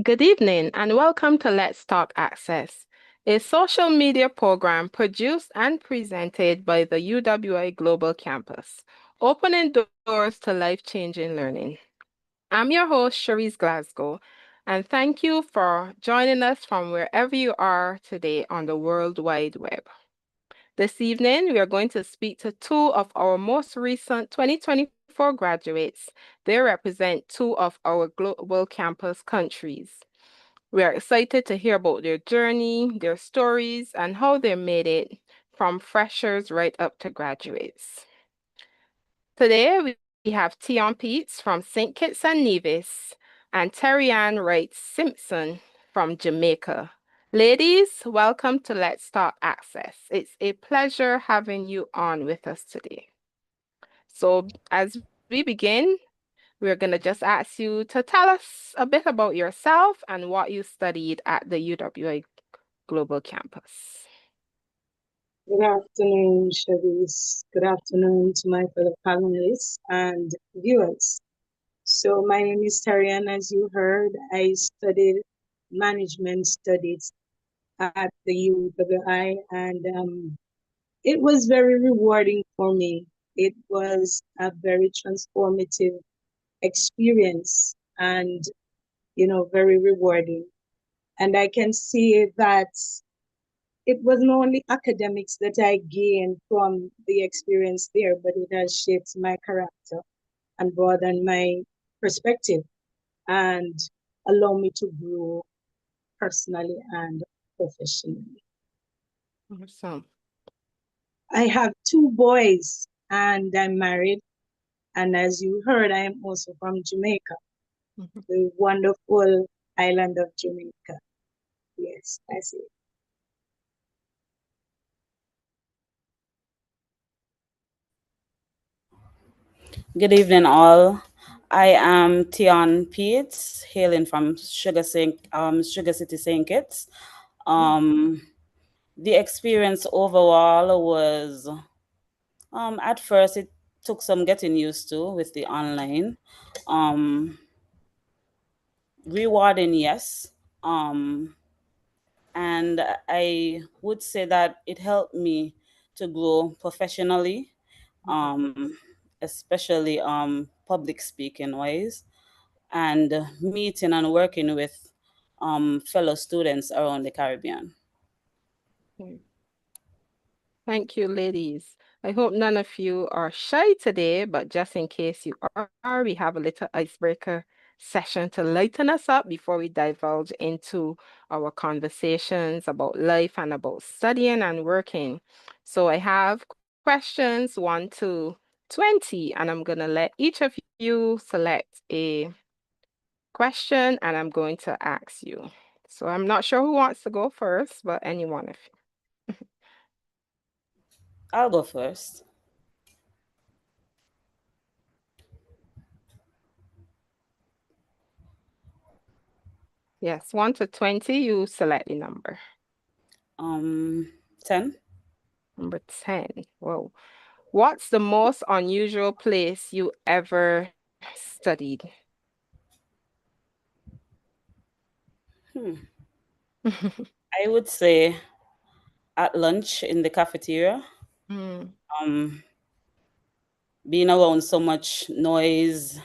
Good evening and welcome to Let's Talk Access, a social media program produced and presented by the UWI Global Campus, opening doors to life-changing learning. I'm your host, Cherise Glasgow, and thank you for joining us from wherever you are today on the World Wide Web. This evening, we are going to speak to two of our most recent 2024 graduates. They represent two of our global campus countries. We are excited to hear about their journey, their stories, and how they made it from freshers right up to graduates. Today, we have Tion Peets from St. Kitts and Nevis and Terry-Ann Wright Simpson from Jamaica. Ladies, welcome to Let's Talk Access. It's a pleasure having you on with us today. So, as we begin, we're going to just ask you to tell us a bit about yourself and what you studied at the UWI Global Campus. Good afternoon, Cherise. Good afternoon to my fellow panelists and viewers. So my name is Tarian. As you heard, I studied management studies at the UWI, and it was very rewarding for me. It was a very transformative experience and, very rewarding. And I can see that it wasn't only academics that I gained from the experience there, but it has shaped my character and broadened my perspective and allow me to grow personally and professionally. Awesome. I have two boys and I'm married. And as you heard, I am also from Jamaica, the wonderful island of Jamaica. Yes, that's it. Good evening, all. I am Tion Peets, hailing from Sugar City, St. Kitts. The experience overall was, at first, it took some getting used to with the online. Um, Rewarding, yes. Um, and I would say that it helped me to grow professionally, um, especially public speaking wise, and meeting and working with fellow students around the Caribbean. Thank you, ladies. I hope none of you are shy today, but just in case you are, we have a little icebreaker session to lighten us up before we divulge into our conversations about life and about studying and working. So I have questions 1 to 20, and I'm going to let each of you select a question, and I'm going to ask you. So I'm not sure who wants to go first, but any one of you. I'll go first. Yes, 1 to 20, you select the number. 10. Number 10. Whoa. What's the most unusual place you ever studied? I would say at lunch in the cafeteria. Mm, Um, Being around so much noise,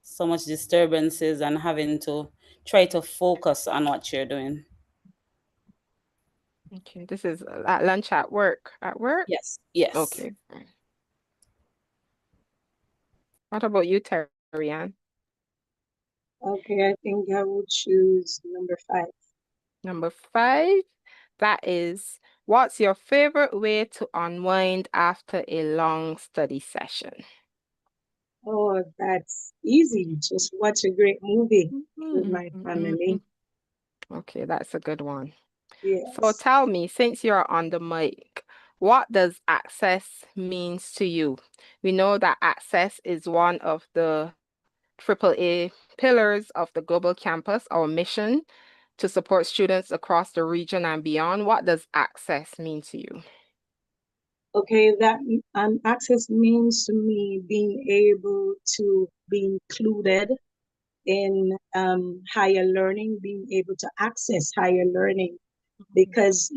so much disturbances, and having to try to focus on what you're doing. okay, this is at lunch at work. At work? Yes, yes. Okay. What about you, Terry-Ann? Okay, I think I would choose number 5. Number 5, that is, what's your favorite way to unwind after a long study session? Oh, that's easy. Just watch a great movie with my family. Okay, that's a good one. So Yes. tell me, since you're on the mic, what does access means to you? We know that access is one of the AAA pillars of the global campus, our mission to support students across the region and beyond. What does access mean to you? Okay, that access means to me being able to be included in higher learning, being able to access higher learning, because,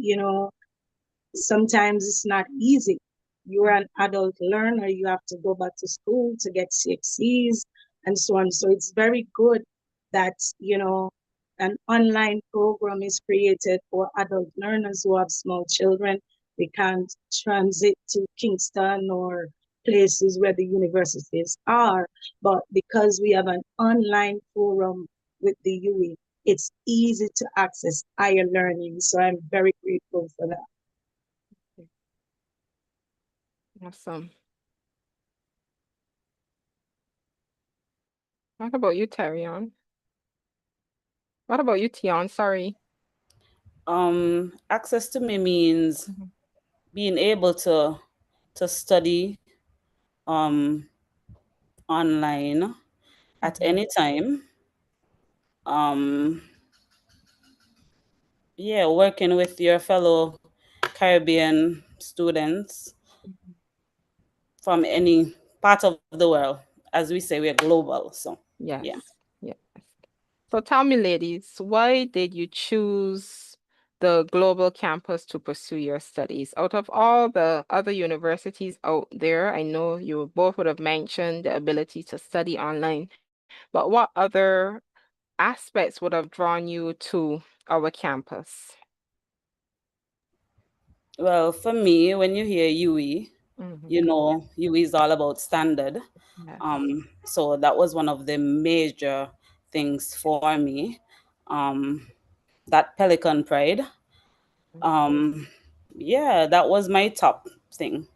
sometimes it's not easy. You're an adult learner, you have to go back to school to get CXCs and so on. So it's very good that, an online program is created for adult learners who have small children. They can't transit to Kingston or places where the universities are. But because we have an online forum with the UE, it's easy to access higher learning. So I'm very grateful for that. Awesome. What about you, Terion? What about you, Tion? Sorry. Access to me means Mhm. being able to study um online at Mhm. any time. Um, yeah, working with your fellow Caribbean students Mhm. from any part of the world. As we say, we're global. So, Yes. yeah. Yes. So tell me, ladies, why did you choose the global campus to pursue your studies? Out of all the other universities out there, I know you both would have mentioned the ability to study online, but what other aspects would have drawn you to our campus? Well, for me, when you hear UE, Hmm. you know UE is all about standard. Yes. So that was one of the major things for me. Um, that Pelican Pride. Um, yeah, that was my top thing.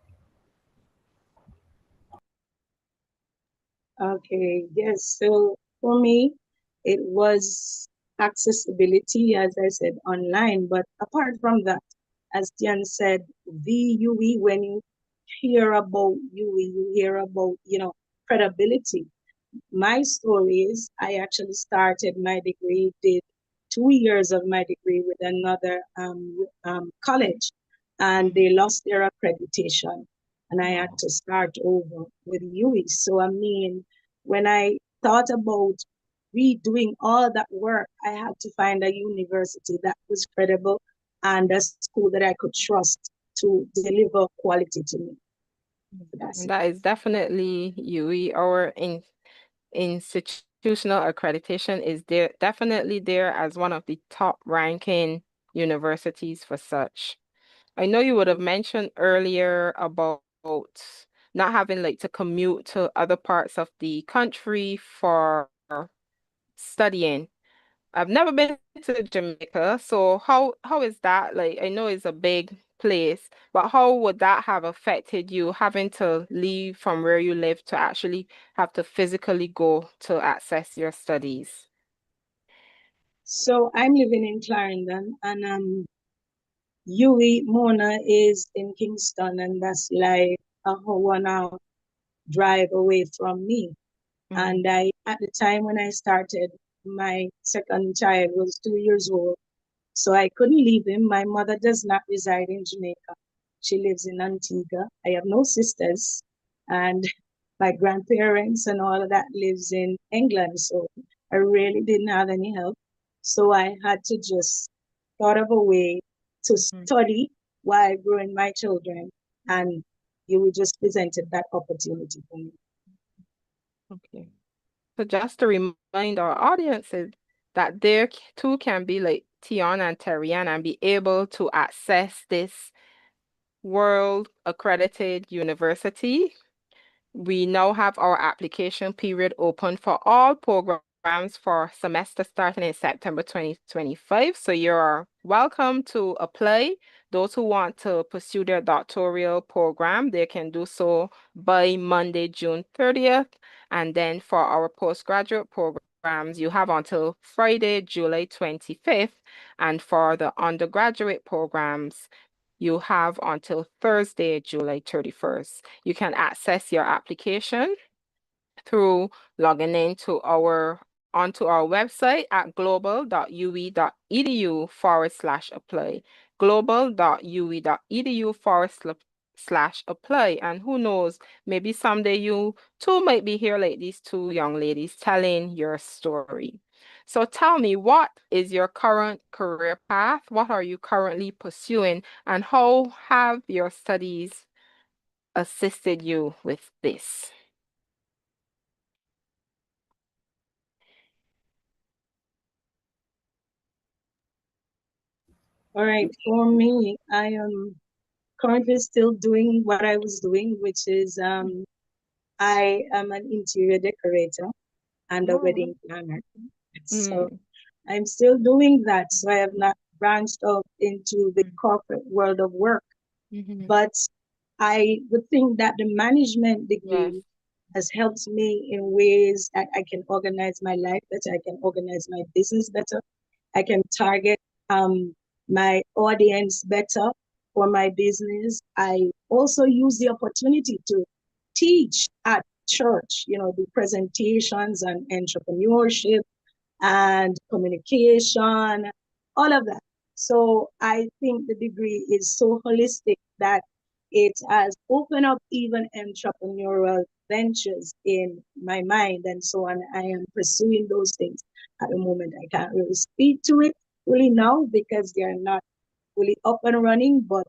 Okay, yes. So for me, it was accessibility, as I said, online. But apart from that, as Tian said, VUE, when you hear about UE, you hear about, credibility. My story is I actually started my degree, did 2 years of my degree with another college, and Mhm. they lost their accreditation, and I had Wow. to start over with UE. So, I mean, when I thought about redoing all that work, I had to find a university that was credible and a school that I could trust to deliver quality to me. So that's And it. that is definitely UE. Our institutional accreditation is there, definitely there as one of the top ranking universities for such. I know you would have mentioned earlier about not having like to commute to other parts of the country for studying. I've never been to Jamaica, so how is that? Like, I know it's a big place, but how would that have affected you having to leave from where you live to actually have to physically go to access your studies? So I'm living in Clarendon, and UE Mona is in Kingston, and that's like a 1 hour drive away from me. Mm-hmm. And at the time when I started, my second child was 2 years old, so I couldn't leave him. My mother does not reside in Jamaica. She lives in Antigua. I have no sisters, and my grandparents and all of that lives in England. So I really didn't have any help. So I had to just thought of a way to study while growing my children, and you just presented that opportunity for me. Okay. So just to remind our audiences that there too can be like Tiana and Teriana and be able to access this world accredited university. We now have our application period open for all programs for semester starting in September 2025. So you're welcome to apply. Those who want to pursue their doctoral program, they can do so by Monday, June 30th. And then for our postgraduate programs, you have until Friday, July 25th. And for the undergraduate programs, you have until Thursday, July 31st. You can access your application through logging into onto our website at global.ue.edu/apply. Global.ue.edu slash apply. And who knows, maybe someday you too might be here like these two young ladies telling your story. So tell me, what is your current career path? What are you currently pursuing? And how have your studies assisted you with this? All right, for me, I am currently still doing what I was doing, which is I am an interior decorator and a Oh, wedding planner. So mm, I'm still doing that. So I have not branched out into the corporate world of work. mm-hmm. But I would think that the management Yes, degree has helped me in ways that I can organize my life better, I can organize my business better, I can target my audience better for my business. I also use the opportunity to teach at church, do presentations on entrepreneurship and communication, all of that. So I think the degree is so holistic that it has opened up even entrepreneurial ventures in my mind and so on. I am pursuing those things at the moment. I can't really speak to it really now because they are not fully up and running, but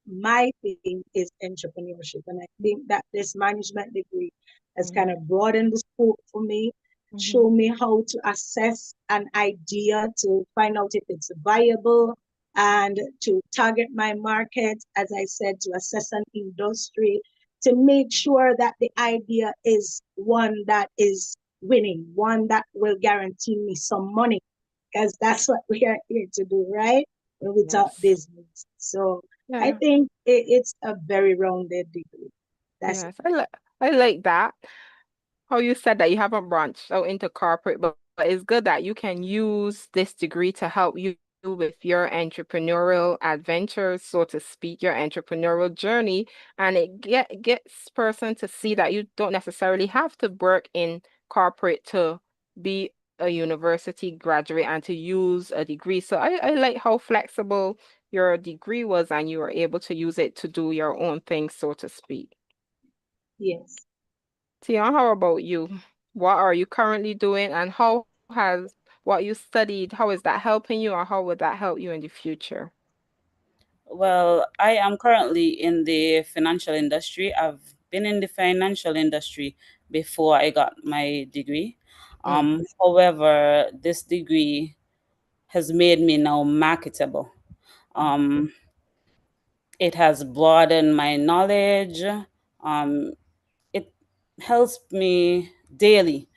my thing is entrepreneurship. And I think that this management degree has kind mm, of broadened the scope for me, mm-hmm. show me how to assess an idea to find out if it's viable and to target my market, as I said, to assess an industry, to make sure that the idea is one that is winning, one that will guarantee me some money, because that's what we are here to do, right? When we talk Yes, business. So I yeah, think it's a very rounded degree. That's it. yes. I like that. How you said that you haven't branched out into corporate, but it's good that you can use this degree to help you with your entrepreneurial adventures, so to speak, your entrepreneurial journey, and it gets person to see that you don't necessarily have to work in corporate to be a university graduate and to use a degree. So I like how flexible your degree was and you were able to use it to do your own thing, so to speak. Yes. Tion, how about you? What are you currently doing and how has what you studied, how is that helping you or how would that help you in the future? Well, I am currently in the financial industry. I've been in the financial industry before I got my degree. Mm, However, this degree has made me now marketable. Um, it has broadened my knowledge. It helps me daily.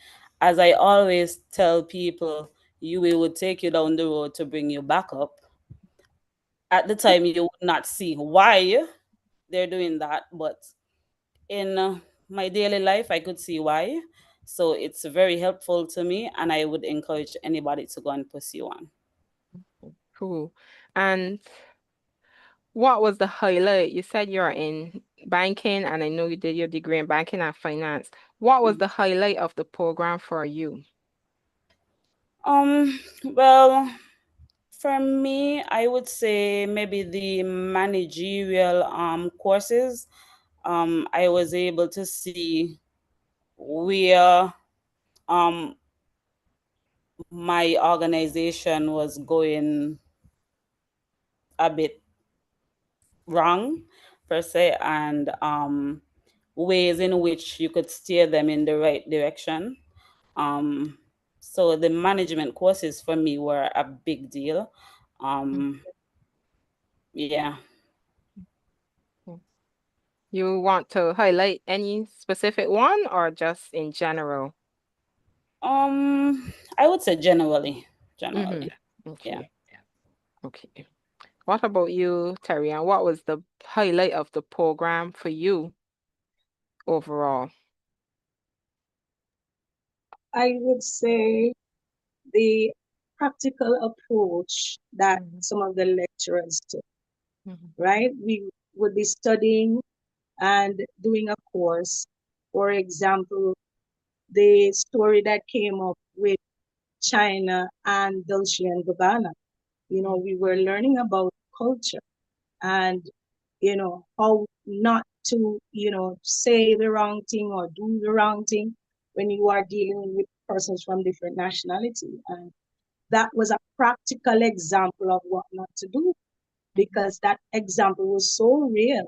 As I always tell people, you will would take you down the road to bring you back up. At the time, you would not see why they're doing that, but in my daily life, I could see why. So it's very helpful to me, and I would encourage anybody to go and pursue one. cool. And what was the highlight? You said you're in banking and I know you did your degree in banking and finance. What was the highlight of the program for you? Well, for me, I would say maybe the managerial courses. I was able to see where um my organization was going a bit wrong per se, and ways in which you could steer them in the right direction. Um, so the management courses for me were a big deal. Mm, Um, yeah. mm. You want to highlight any specific one or just in general? I would say generally, Mm-hmm. generally, yeah. Okay. Okay. What about you, Terry? And what was the highlight of the program for you overall? I would say the practical approach that Mhm, some of the lecturers took, mhm, right? We would be studying and doing a course. For example, the story that came up with China and Dolce and Gabbana. mhm, We were learning about culture and how not to, say the wrong thing or do the wrong thing when you are dealing with persons from different nationality. And that was a practical example of what not to do, because that example was so real.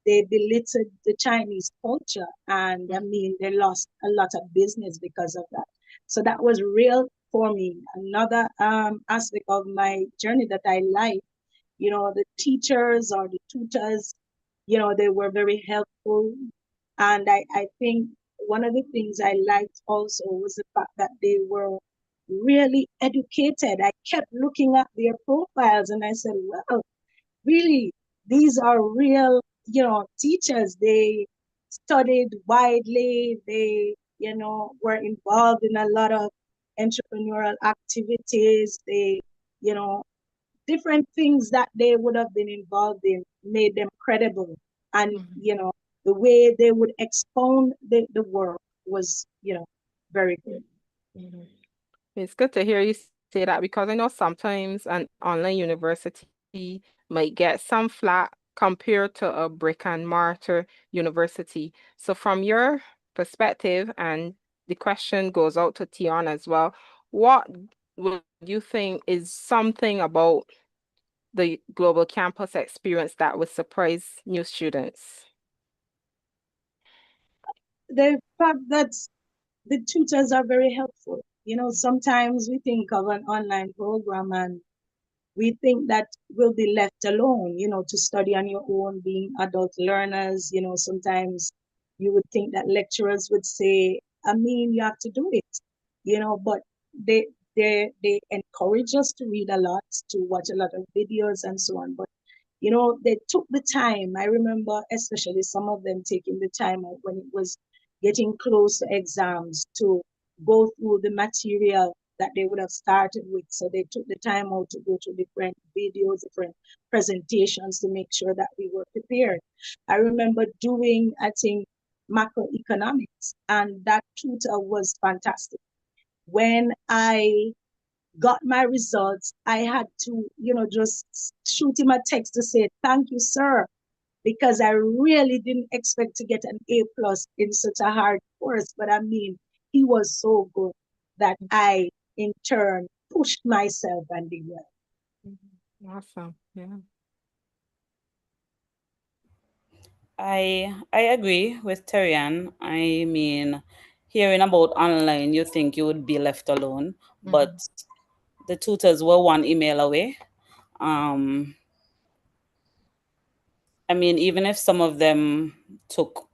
They belittled the Chinese culture, and I mean, they lost a lot of business because of that. So that was real for me. Another aspect of my journey that I like, the teachers or the tutors, they were very helpful. And I think one of the things I liked also was the fact that they were really educated. I kept looking at their profiles and I said, well, really, these are real, teachers. They studied widely. They, were involved in a lot of entrepreneurial activities. They, you know, different things that they would have been involved in made them credible. And, the way they would expound the work was, very good. Mhm. It's good to hear you say that because I know sometimes an online university might get some flack compared to a brick and mortar university. So from your perspective, and the question goes out to Tion as well, what would you think is something about the global campus experience that would surprise new students? The fact that the tutors are very helpful. Sometimes we think of an online program and we think that we'll be left alone, to study on your own, being adult learners. Sometimes you would think that lecturers would say, I mean, you have to do it, but they they encourage us to read a lot, to watch a lot of videos and so on. But they took the time. I remember especially some of them taking the time out when it was getting close to exams to go through the material that they would have started with. So they took the time out to go to different videos, different presentations to make sure that we were prepared. I remember doing, I think, macroeconomics, and that tutor was fantastic. When I got my results, I had to, just shoot him a text to say, thank you, sir, because I really didn't expect to get an A plus in such a hard course. But I mean, he was so good that I, in turn, pushed myself and did well. Mhm. Awesome. Yeah. I agree with Terian. I mean, hearing about online, you think you would be left alone, but Mhm. the tutors were one email away. Um, I mean, even if some of them took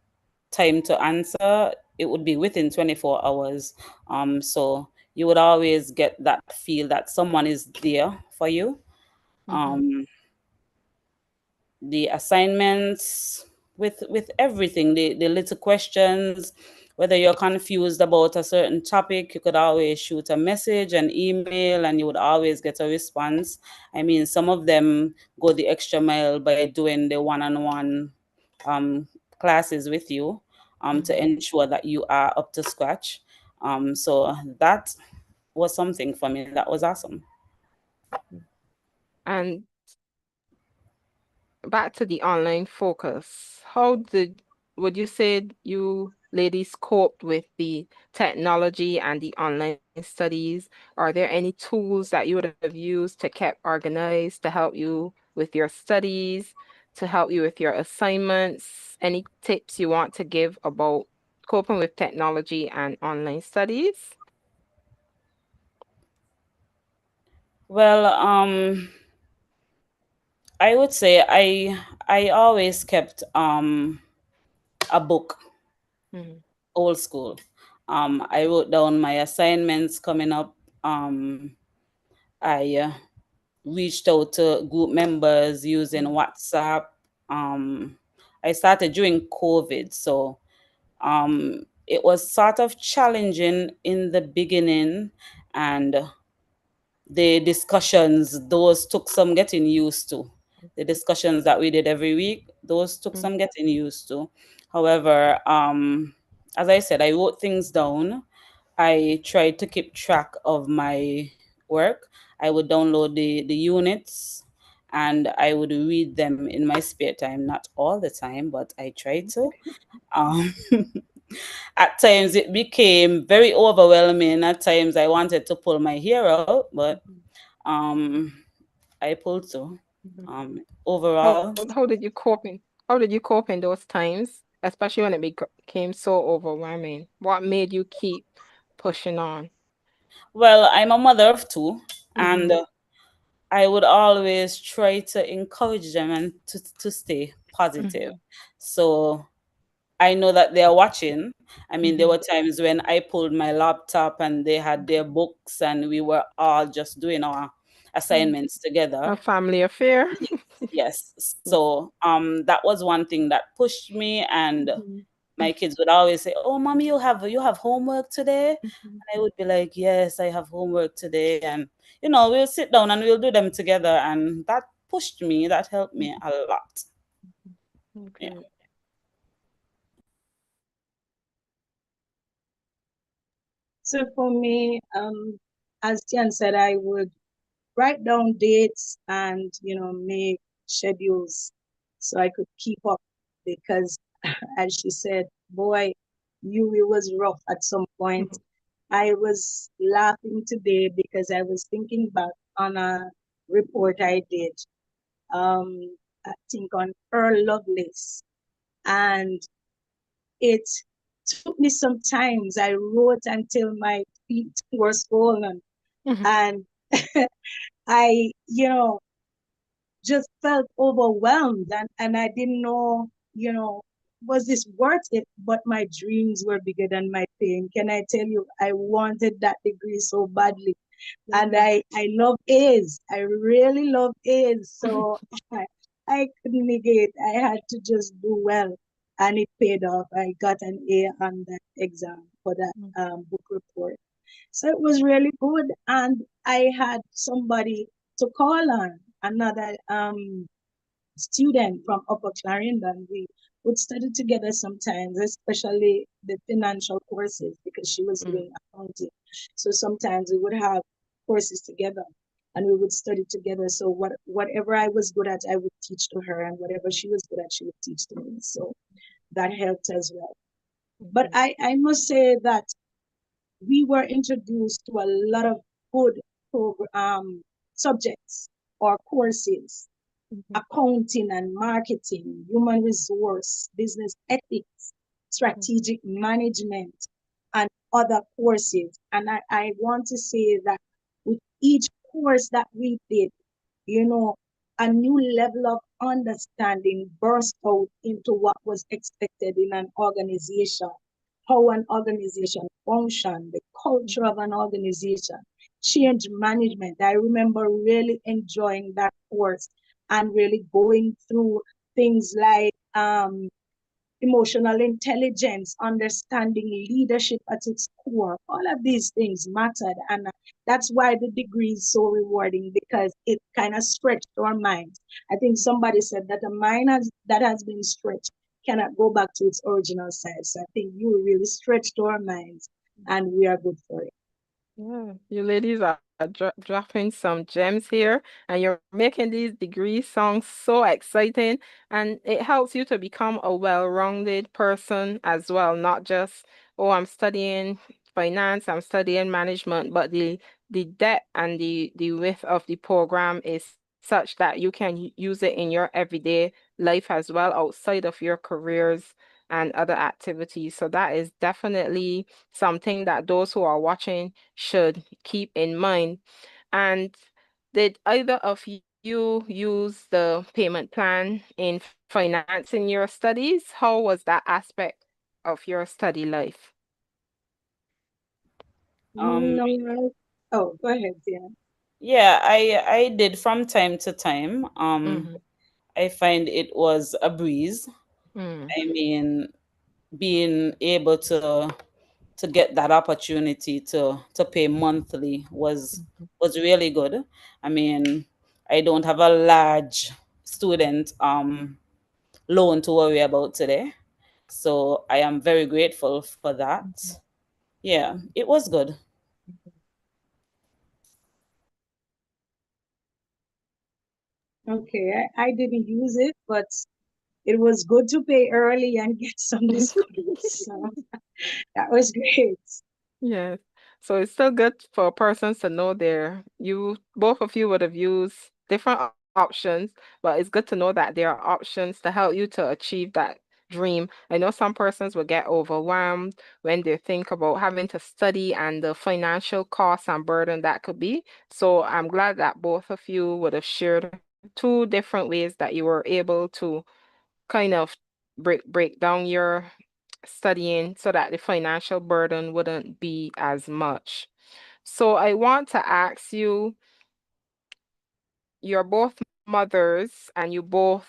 time to answer, it would be within 24 hours. So you would always get that feel that someone is there for you. Mhm. Um, the assignments, with everything, the little questions, whether you're confused about a certain topic, you could always shoot a message, an email, and you would always get a response. I mean, some of them go the extra mile by doing the one-on-one um, classes with you, to Mhm. ensure that you are up to scratch. So that was something for me that was awesome. And back to the online focus, how would you say you ladies coped with the technology and the online studies? Are there any tools that you would have used to keep organized to help you with your studies, to help you with your assignments? Any tips you want to give about coping with technology and online studies? Well, I would say I always kept a book, Mhm. old school. I wrote down my assignments coming up. I reached out to group members using Mhm. WhatsApp. I started during COVID, so it was sort of challenging in the beginning, and the discussions, those took some getting used to. The discussions that we did every week, those took Mhm. some getting used to. However, as I said, I wrote things down. I tried to keep track of my work. I would download the units, and I would read them in my spare time. Not all the time, but I try to. Um, at times it became very overwhelming. At times I wanted to pull my hair out, but um, I pulled through. Mhm. Overall, How did you cope in those times, especially when it became so overwhelming? What made you keep pushing on? well, I'm a mother of two, and Mm-hmm. I would always try to encourage them and to stay positive. Mm-hmm. So I know that they are watching. I mean, there Mm-hmm. were times when I pulled my laptop and they had their books and we were all just doing our Mm. assignments together. A family affair. Yes. So that was one thing that pushed me, and Mhm. my kids would always say, "Oh, mommy, you have homework today?" Mhm. And I would be like, "Yes, I have homework today." And we'll sit down and we'll do them together, and that pushed me. That helped me a lot. Yeah. Okay. So for me, as Tian said, I would write down dates and make schedules so I could keep up because as she said, boy, it was rough at some point. Mhm. I was laughing today because I was thinking back on a report I did, I think on Earl Lovelace, and it took me some times. I wrote until my feet were swollen, Mhm. and I, just felt overwhelmed, and I didn't know, was this worth it? But my dreams were bigger than my pain. Can I tell you, I wanted that degree so badly. And Yeah. I love A's. I really love A's. So I, I couldn't negate. I had to just do well. And it paid off. I got an A on that exam for that Mhm. book report. So it was really good. And I had somebody to call on, another student from Upper Clarendon. We would study together sometimes, especially the financial courses, because she was Mm. doing accounting. So sometimes we would have courses together and we would study together. So whatever I was good at, I would teach to her, and whatever she was good at, she would teach to me. So that helped as well. But Mhm. I must say that we were introduced to a lot of good subjects or courses: Mhm. accounting and marketing, human resource, business ethics, strategic management, and other courses. And I want to say that with each course that we did, you know, a new level of understanding burst out into what was expected in an organization, how an organization functions, the culture of an organization, change management. I remember really enjoying that course and really going through things like emotional intelligence, understanding leadership at its core. All of these things mattered. And that's why the degree is so rewarding, because it kind of stretched our minds. I think somebody said that a mind that has been stretched cannot go back to its original size. So I think you really stretched our minds, and we are good for it. Yeah, you ladies are dropping some gems here, and you're making these degree songs so exciting, and it helps you to become a well-rounded person as well, not just, oh, I'm studying finance, I'm studying management, but the depth and the width of the program is such that you can use it in your everyday life as well, outside of your careers and other activities. So that is definitely something that those who are watching should keep in mind. And did either of you use the payment plan in financing your studies? How was that aspect of your study life? Um, No, oh, go ahead, Diane. yeah, I did from time to time. Mm-hmm. I find it was a breeze. Mm. I mean, being able to get that opportunity to pay monthly Mhm. was really good. I mean, I don't have a large student loan to worry about today, so I am very grateful for that. Mhm. Yeah, it was good. Mhm. Okay, I didn't use it, but it was good to pay early and get some discounts. So that was great. Yes. So it's still good for persons to know both of you would have used different options, but it's good to know that there are options to help you to achieve that dream. I know some persons will get overwhelmed when they think about having to study and the financial costs and burden that could be. So I'm glad that both of you would have shared two different ways that you were able to kind of break down your studying so that the financial burden wouldn't be as much. So I want to ask you, you're both mothers and you both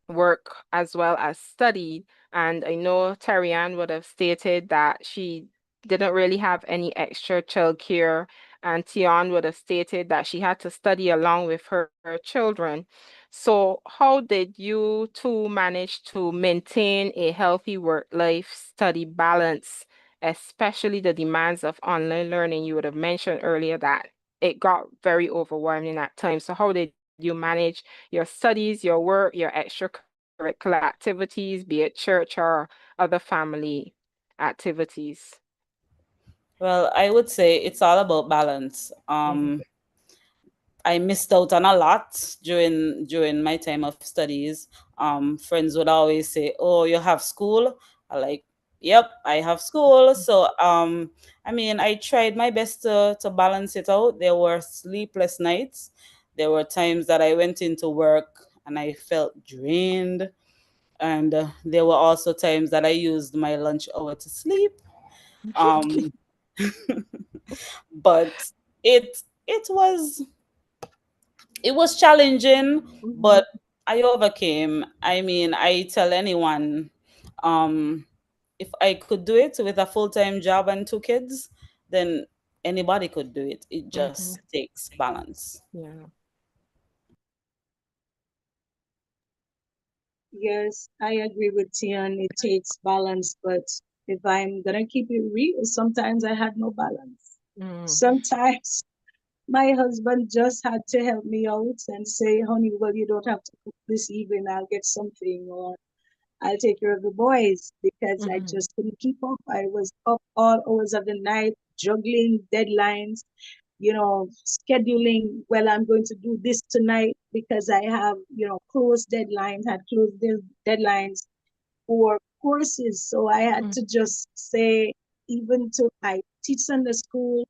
work as well as study. And I know Terry-Ann would have stated that she didn't really have any extra childcare, and Tion would have stated that she had to study along with her children. So, how did you two manage to maintain a healthy work-life study balance, especially the demands of online learning? You would have mentioned earlier that it got very overwhelming at times. So, how did you manage your studies, your work, your extracurricular activities, be it church or other family activities? Well, I would say it's all about balance. Mhm, I missed out on a lot during my time of studies. Friends would always say, "Oh, you have school." I like, "Yep, I have school." So, I mean, I tried my best to balance it out. There were sleepless nights. There were times that I went into work and I felt drained, and there were also times that I used my lunch hour to sleep. Um, but it was challenging, mhm, but I overcame. I mean, I tell anyone, um, if I could do it with a full-time job and two kids, then anybody could do it. It mhm. just takes balance. Yeah. Yes, I agree with Tian. It takes balance, but if I'm gonna keep it real, sometimes I had no balance. Mm, Sometimes my husband just had to help me out and say, honey, well, you don't have to cook this evening. I'll get something, or I'll take care of the boys because I mhm, just couldn't keep up. I was up all hours of the night, juggling deadlines, scheduling. Well, I'm going to do this tonight because I have, closed deadlines, had closed deadlines for courses. So I had mm, to just say, even to I teach Sunday school,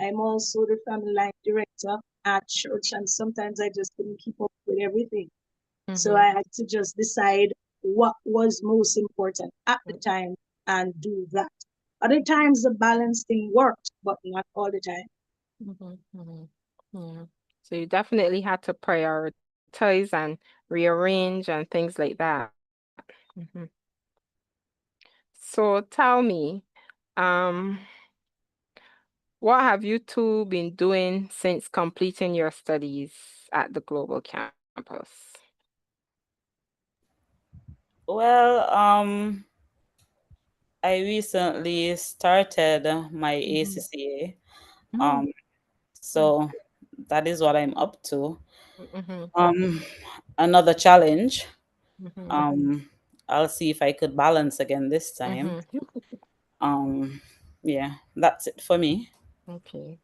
I'm also the family life director at church, and sometimes I just couldn't keep up with everything. So mhm, I had to just decide what was most important at the time and do that. Other times the balance thing worked, but not all the time. mhm, mhm. Yeah. So you definitely had to prioritize and rearrange and things like that. Mhm. So tell me, um, what have you two been doing since completing your studies at the global campus? Well, I recently started my Mhm. ACCA. Mm, So that is what I'm up to. mhm, Um, Another challenge. mhm, Um, I'll see if I could balance again this time. mhm. Um, yeah, that's it for me. Okay.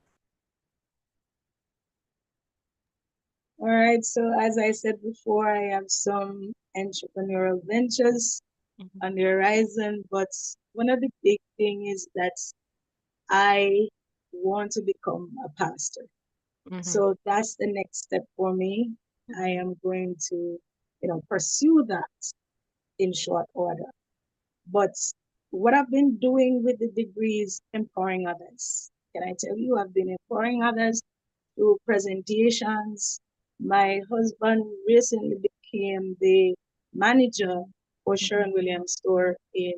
All right. So as I said before, I have some entrepreneurial ventures Mhm, on the horizon, but one of the big thing is that I want to become a pastor. mhm, So that's the next step for me. I mhm, am going to, pursue that in short order. But what I've been doing with the degree is empowering others. Can I tell you, I've been empowering others through presentations. My husband recently became the manager for mhm, Sharon Williams store in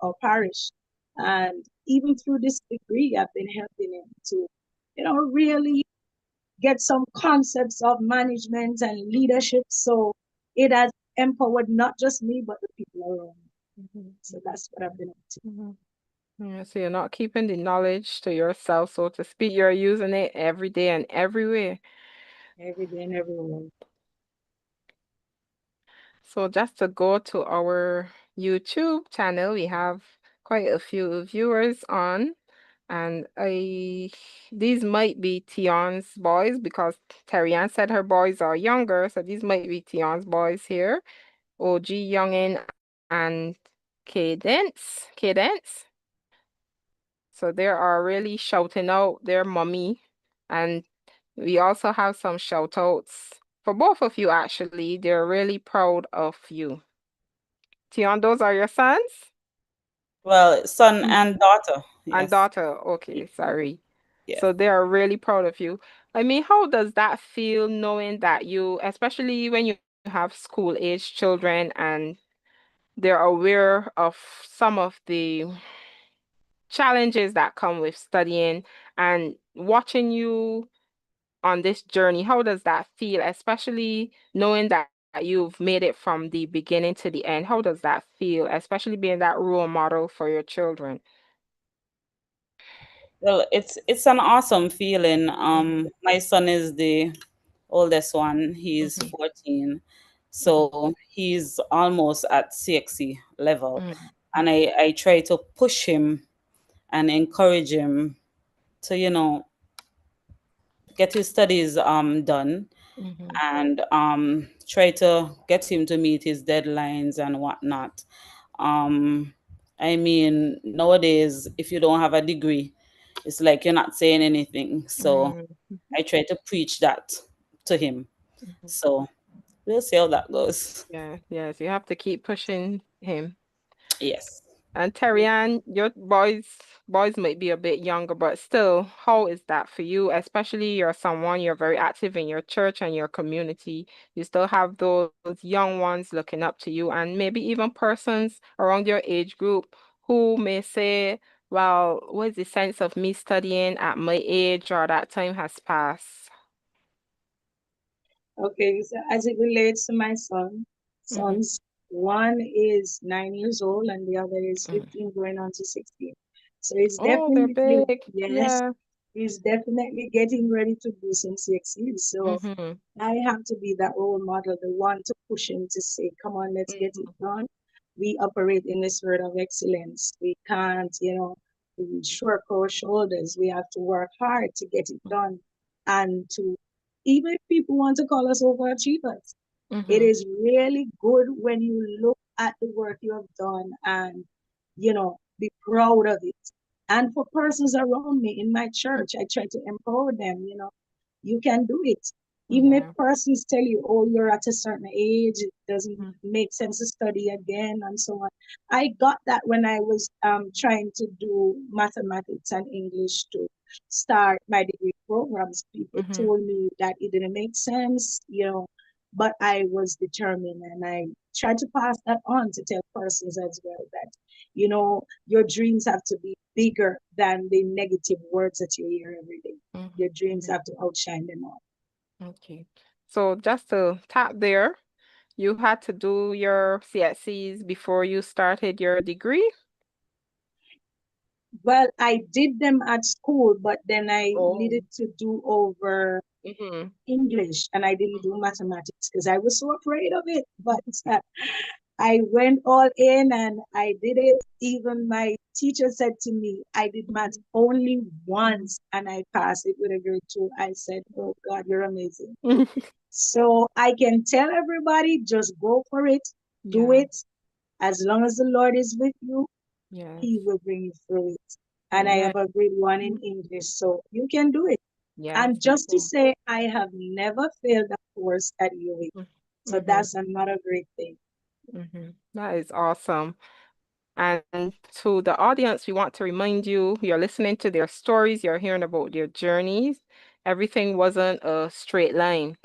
our parish. And even through this degree, I've been helping him to, really get some concepts of management and leadership. So it has empowered not just me, but the people around me. mhm, So that's what I've been up to mhm. Yeah, so you're not keeping the knowledge to yourself, so to speak. You're using it every day and everywhere. every day and everywhere. So just to go to our YouTube channel, we have quite a few viewers on, and these might be Tion's boys because Terrian said her boys are younger, so these might be Tion's boys here. OG Youngin and Cadence. So they are really shouting out their mommy, and we also have some shout outs for both of you actually. They're really proud of you. Tion, those are your sons? Well, son Mm. and daughter. And Yes. daughter. Okay, sorry. Yes. So they are really proud of you. I mean, how does that feel knowing that you, especially when you have school age children and they're aware of some of the challenges that come with studying and watching you on this journey? How does that feel, especially knowing that you've made it from the beginning to the end? How does that feel, especially being that role model for your children? Well, it's an awesome feeling. Hmm. My son is the oldest one. He's Hmm. 14. Hmm. So he's almost at CXC level. And Hmm. I try to push him and encourage him to, get his studies done, Hmm. and try to get him to meet his deadlines and whatnot. Um, I mean, nowadays, if you don't have a degree, it's like you're not saying anything. So Hmm. I try to preach that to him. Hmm. So we'll see how that goes. Yeah, yes, you have to keep pushing him. Yes. And Terry-Ann, your boys might be a bit younger, but still, how is that for you? Especially you're someone, you're very active in your church and your community. You still have those young ones looking up to you, and maybe even persons around your age group who may say, well, what's the sense of me studying at my age or that time has passed? Okay, so as it relates to my Mm-hmm. sons, one is 9 years old and the other is Mm. 15 going on to 16. So it's Oh, they're definitely, big. yes, Yeah. he's definitely getting ready to do some CXE. So Mm-hmm. I have to be that role model, the one to push him to say, come on, let's get it Mm-hmm. done. We operate in the spirit of excellence. We can't, shrug our shoulders. We have to work hard to get it done and to, even if people want to call us overachievers, it Mm-hmm. is really good when you look at the work you have done and, be proud of it. And for persons around me in my church, I try to empower them, you can do it. Even if Yeah. persons tell you, oh, you're at a certain age, it doesn't Mm-hmm. make sense to study again, and so on. I got that when I was trying to do mathematics and English to start my degree programs. People Mm-hmm. told me that it didn't make sense, but I was determined and I tried to pass that on to tell persons as well that, your dreams have to be bigger than the negative words that you hear every day. Your dreams Mm-hmm. have to outshine them all. Okay. So just to tap there, you had to do your CSCs before you started your degree? Well, I did them at school, but then I Oh. needed to do over Mm-hmm. English and I didn't do mathematics because I was so afraid of it. But I went all in and I did it. Even my teacher said to me, I did math only once and I passed it with a grade 2. I said, oh God, you're amazing. So I can tell everybody, just go for it, do Yeah. it. As long as the Lord is with you, Yes. He will bring you through it. And I Amen. have a grade 1 in English, so you can do it. Yes. And just to say, I have never failed a course at UA. So Mm-hmm. that's another great thing. Mm-hmm. That is awesome. And to the audience, we want to remind you, you're listening to their stories, you're hearing about their journeys. Everything wasn't a straight line.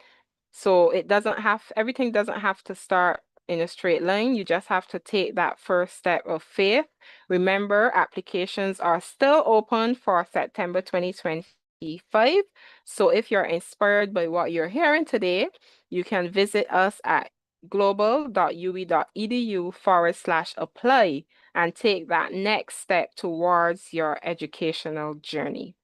So everything doesn't have to start in a straight line. You just have to take that first step of faith. Remember, applications are still open for September 2025. So if you're inspired by what you're hearing today, you can visit us at global.ue.edu/apply and take that next step towards your educational journey.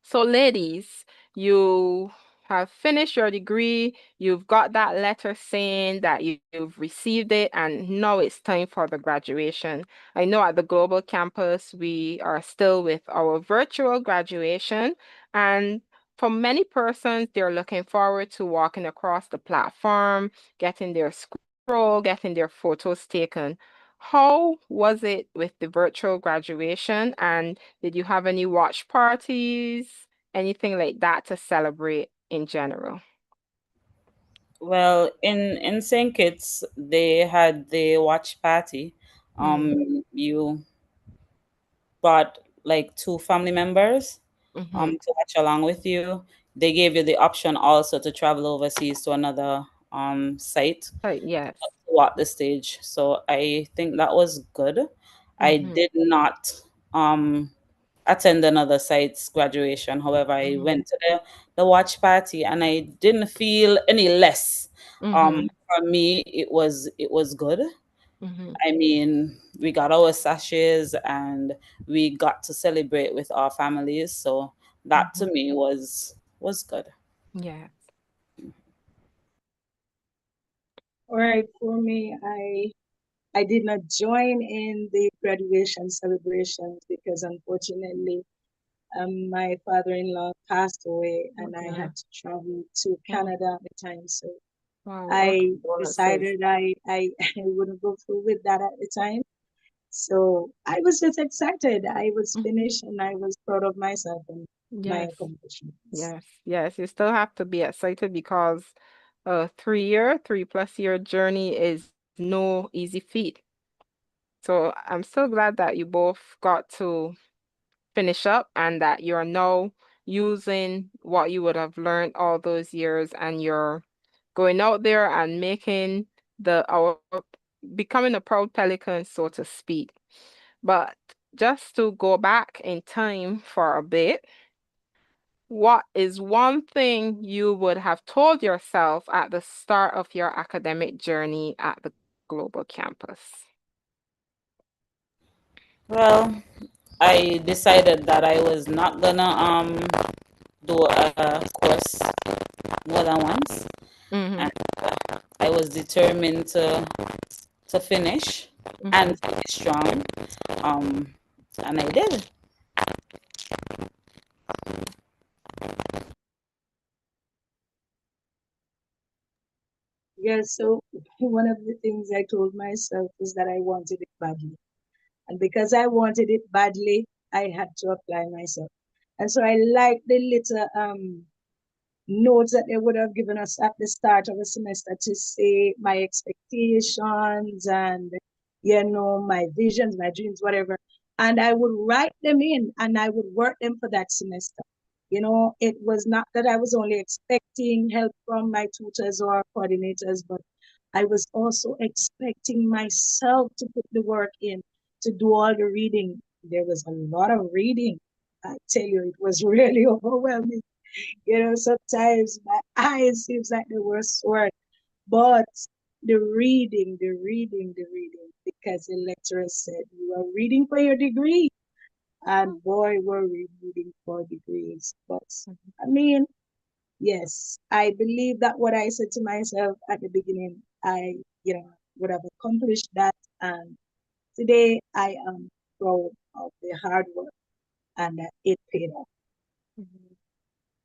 So, ladies, you have finished your degree, you've got that letter saying that you've received it, and now it's time for the graduation. I know at the global campus, we are still with our virtual graduation, and for many persons, they're looking forward to walking across the platform, getting their scroll, getting their photos taken. How was it with the virtual graduation? And did you have any watch parties, anything like that to celebrate in general? Well, in St. Kitts, they had the watch party. Mm, You brought like two family members mm-hmm. to watch along with you. They gave you the option also to travel overseas to another site Yes. to walk the stage. So I think that was good. I Mm-hmm. did not um attend another site's graduation. However, I Mm-hmm. went to the watch party and I didn't feel any less. Mm-hmm. For me, it was good. Mm-hmm. I mean, we got our sashes and we got to celebrate with our families. So that Mm-hmm. to me was good. Yes. All right, for me, I did not join in the graduation celebrations because unfortunately, my father-in-law passed away, Oh and I dear. had to travel to Oh, Canada at the time. So wow. Our I condolences. decided I wouldn't go through with that at the time. So I was just excited. I was Mhm. finished, and I was proud of myself and my Yes. accomplishments. Yes. Yes. You still have to be excited because a 3 plus year journey is no easy feat. So I'm still glad that you both got to finish up and that you're now using what you would have learned all those years and you're going out there and making our becoming a proud pelican, so to speak. But just to go back in time for a bit, what is one thing you would have told yourself at the start of your academic journey at the global campus? Well, I decided that I was not gonna do a course more than once, Mm-hmm. and I was determined to finish Mm-hmm. and finish strong. Um, and I did. Yeah, so one of the things I told myself is that I wanted it badly. And because I wanted it badly, I had to apply myself. And so I like the little notes that they would have given us at the start of the semester to say my expectations and my visions, my dreams, whatever. And I would write them in and I would work them for that semester. It was not that I was only expecting help from my tutors or coordinators, but I was also expecting myself to put the work in, to do all the reading. There was a lot of reading. I tell you, it was really overwhelming. Sometimes my eyes seems like they were sore, but the reading, because the lecturer said you are reading for your degree, and boy, were we reading for degrees. But I mean, yes, I believe that what I said to myself at the beginning, I, would have accomplished that, and today I am proud of the hard work, and that it paid off. Mhm.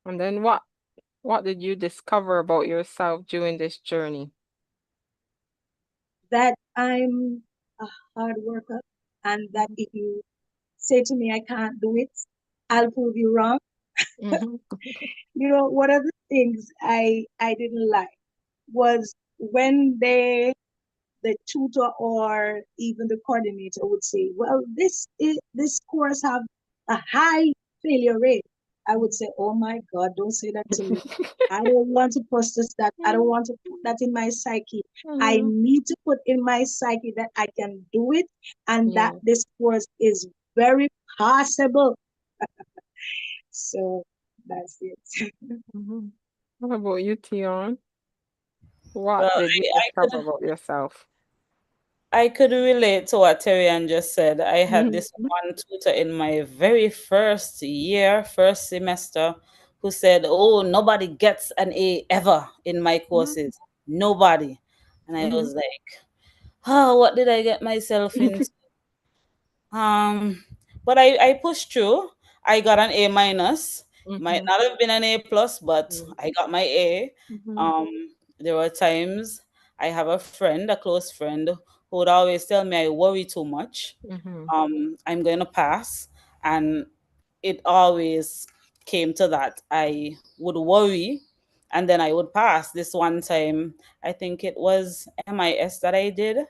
And then what did you discover about yourself during this journey? That I'm a hard worker, and that Mhm. if you say to me I can't do it, I'll prove you wrong. Mhm. One of the things I didn't like was when the tutor or even the coordinator would say, well, this course have a high failure rate. I would say, oh my God, don't say that to me. I don't want to process that. I don't want to put that in my psyche. I Mhm. need to put in my psyche that I can do it and that Yeah. this course is very possible. So that's it. Mhm. What about you, Tion? What Well, did you I discover could about yourself? I could relate to what Terry just said. I had Mhm. this one tutor in my very first year, first semester, who said, "Oh, nobody gets an A ever in my Mhm. courses. Nobody." And I Mhm. was like, "Oh, what did I get myself into?" Um, but I pushed through. I got an A minus. Might Mhm. not have been an A plus, but Mhm. I got my A. Mhm. Um, there were times I have a friend, a close friend, who would always tell me I worry too much. Mhm. I'm going to pass, and it always came to that. I would worry, and then I would pass. This one time, I think it was MIS that I did.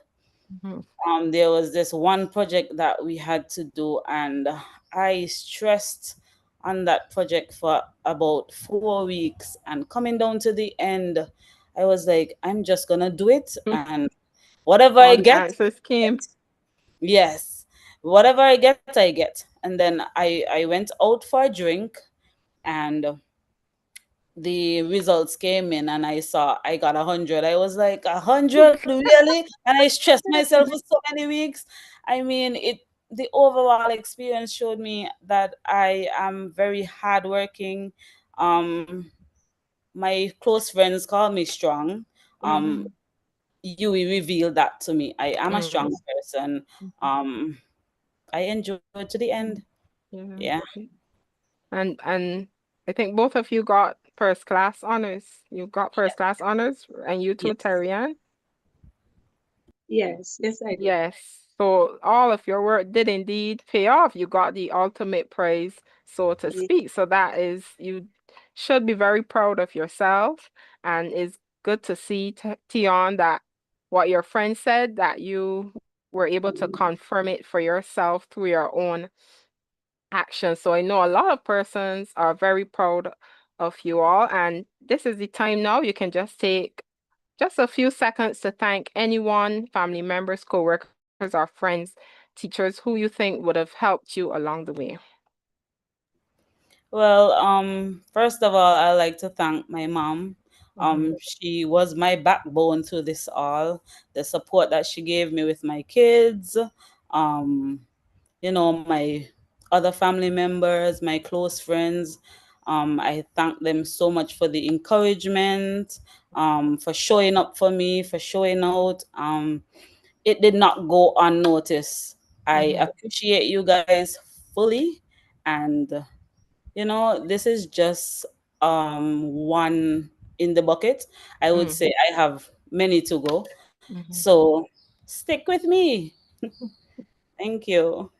Mhm. There was this one project that we had to do, and I stressed on that project for about 4 weeks. And coming down to the end, I was like, I'm just gonna do it, and whatever I All the get, answers came. yes, whatever I get, I get. And then I went out for a drink, and the results came in, and I saw I got 100. I was like, 100, really? And I stressed myself for so many weeks. I mean, the overall experience showed me that I am very hardworking. Um, my close friends call me strong. Um, Mhm. you revealed that to me. I am a strong Mhm. person. Um, I enjoyed to the end. Mhm. Yeah. Yeah. And I think both of you got first class honors. You got first class honors, and you too, Yes. Tarian. Yes, I did. Yes. So all of your work did indeed pay off. You got the ultimate praise, so to Ye- speak. So that is, you should be very proud of yourself. And it's good to see, Tion, that what your friend said, that you were able to confirm it for yourself through your own actions. So I know a lot of persons are very proud of you all. And this is the time now you can just take just a few seconds to thank anyone, family members, coworkers, or friends, teachers who you think would have helped you along the way. Well, first of all, I like to thank my mom. Hmm. She was my backbone to this all. The support that she gave me with my kids, um, my other family members, my close friends. I thank them so much for the encouragement, for showing up for me, for showing out. It did not go unnoticed. I Hmm. appreciate you guys fully, and this is just one in the bucket. I would Hmm. say I have many to go. Hmm. So stick with me. Thank you.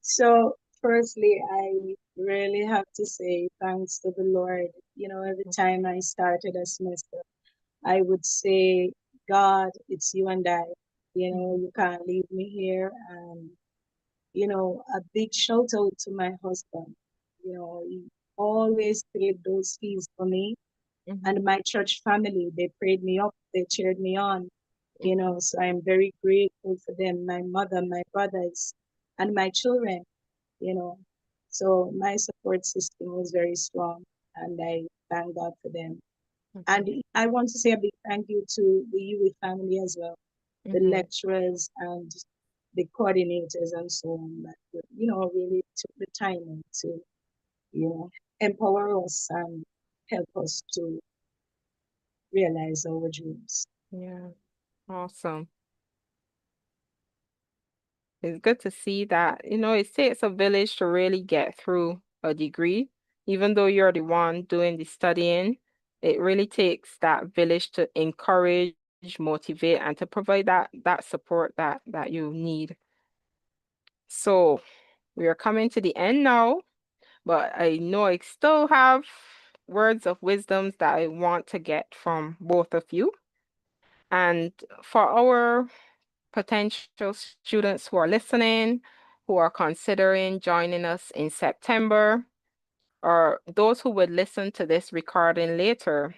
So, firstly, I really have to say thanks to the Lord. Every time I started a semester, I would say, God, it's you and I. You can't leave me here. And, a big shout out to my husband. He always paid those fees for me. Hmm. And my church family, they prayed me up, they cheered me on. Hmm. So I'm very grateful for them, my mother, my brothers, and my children, you know. So my support system was very strong, and I thank God for them. Hmm. And I want to say a big thank you to the UWI family as well, the Hmm. lecturers and the coordinators and so on that, really took the time to, empower us and help us to realize our dreams. Yeah, awesome. It's good to see that, it takes a village to really get through a degree. Even though you're the one doing the studying, it really takes that village to encourage, motivate, and to provide that support that you need. So we are coming to the end now, but I know I still have words of wisdoms that I want to get from both of you. And for our potential students who are listening, who are considering joining us in September, or those who would listen to this recording later,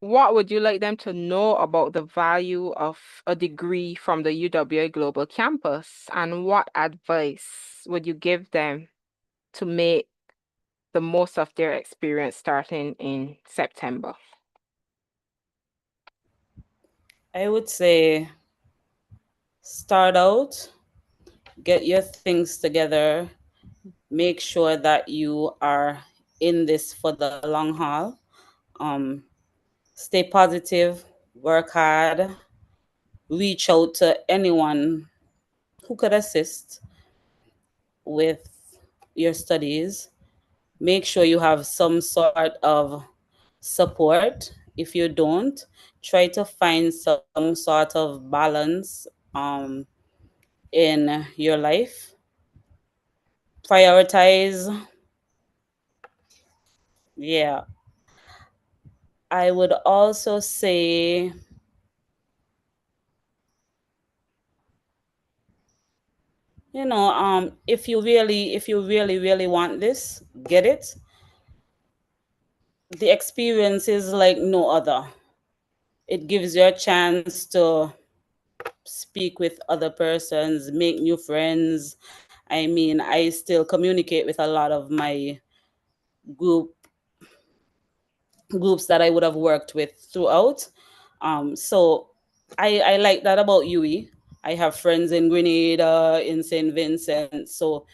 what would you like them to know about the value of a degree from the UWA Global Campus? And what advice would you give them to make the most of their experience starting in September? I would say start out get your things together, make sure that you are in this for the long haul. Um, Stay positive, work hard, reach out to anyone who could assist with your studies. Make sure you have some sort of support. If you don't, try to find some sort of balance um, in your life. Prioritize. Yeah. I would also say, if you really want this, get it. The experience is like no other. It gives you a chance to speak with other persons, make new friends. I mean, I still communicate with a lot of my group groups that I would have worked with throughout. So I like that about UE. I have friends in Grenada, in St. Vincent. So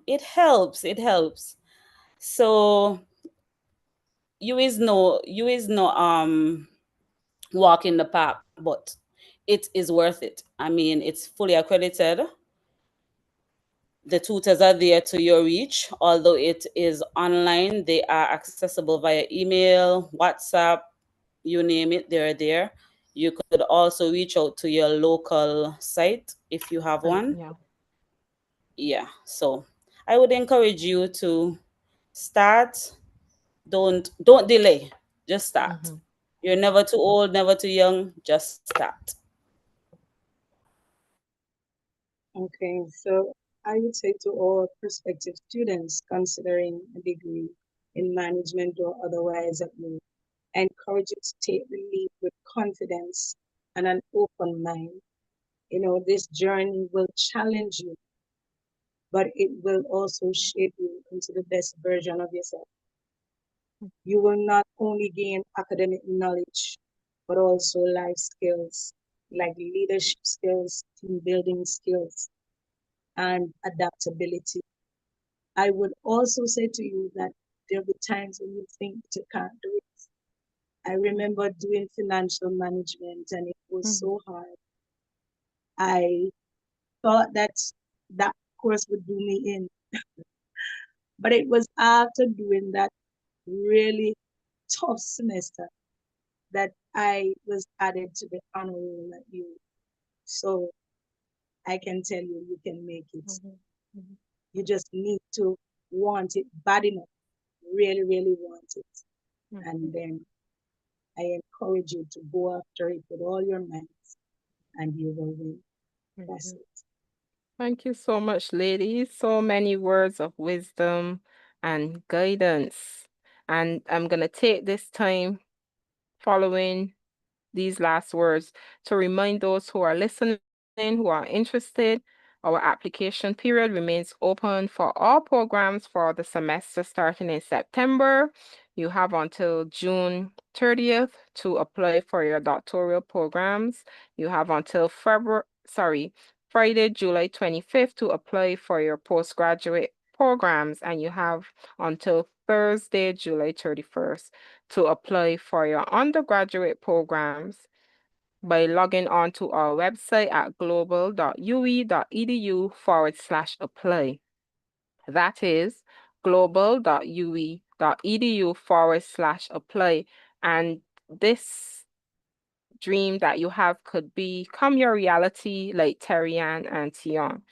it helps. It helps. So you is no walk in the park, but it is worth it. I mean, it's fully accredited. The tutors are there to your reach. Although it is online, they are accessible via email, WhatsApp, you name it, they're there. You could also reach out to your local site if you have And one. yeah. Yeah, so I would encourage you to start. Don't delay. Just start. Mm-hmm. You're never too old, never too young. Just start. Okay, so I would say to all prospective students considering a degree in management or otherwise at me, I encourage you to take the leap with confidence and an open mind. This journey will challenge you, but it will also shape you into the best version of yourself. You will not only gain academic knowledge, but also life skills like leadership skills, team building skills, and adaptability. I would also say to you that there'll be times when you think that you can't do it. I remember doing financial management and it was Mm-hmm. so hard. I thought that that course would do me in, but it was after doing that really tough semester that I was added to the honor roll at you. So I can tell you, you can make it. Mm-hmm. You just need to want it bad enough, really, really want it. Mm-hmm. And then I encourage you to go after it with all your might and you will win. That's Mm-hmm. it. Thank you so much, ladies. So many words of wisdom and guidance. And I'm going to take this time following these last words to remind those who are listening, who are interested. Our application period remains open for all programs for the semester starting in September. You have until June 30th to apply for your doctoral programs. You have until Friday, July 25th to apply for your postgraduate programs, and you have until Thursday, July 31st to apply for your undergraduate programs by logging on to our website at global.ue.edu/apply. That is global.ue.edu/apply. And this dream that you have could become your reality like Terry and Tion.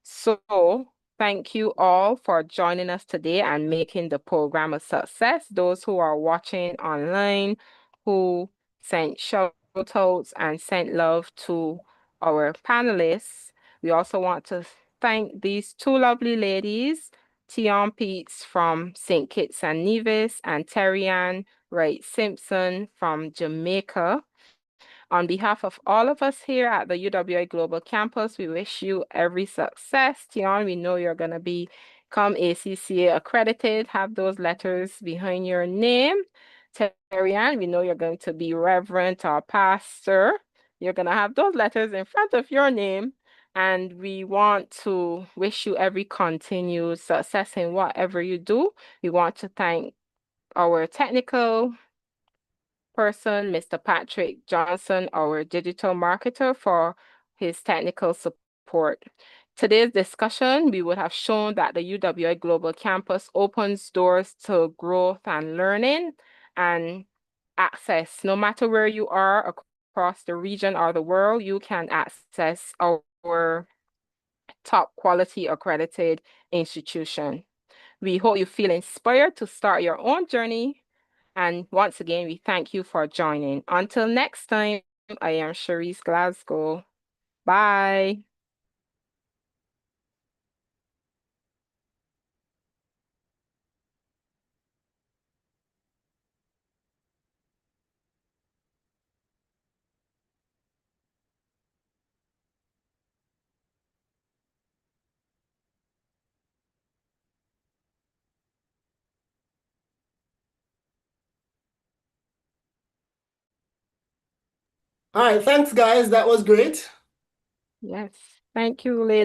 So, thank you all for joining us today and making the program a success. Those who are watching online, who sent shout outs and sent love to our panelists. We also want to thank these two lovely ladies, Tion Peets from St. Kitts and Nevis and Terry Wright Simpson from Jamaica. On behalf of all of us here at the UWI Global Campus, we wish you every success. Tion, we know you're going to become ACCA accredited, have those letters behind your name. Terry we know you're going to be reverend or pastor. You're going to have those letters in front of your name. and we want to wish you every continued success in whatever you do. We want to thank our technical person, Mr. Patrick Johnson, our digital marketer, for his technical support. Today's discussion, we would have shown that the UWI Global Campus opens doors to growth and learning and access. No matter where you are across the region or the world, you can access our top quality accredited institution. We hope you feel inspired to start your own journey. And once again, we thank you for joining. Until next time, I am Cherise Glasgow. Bye. All right, thanks, guys. That was great. Yes. Thank you, ladies.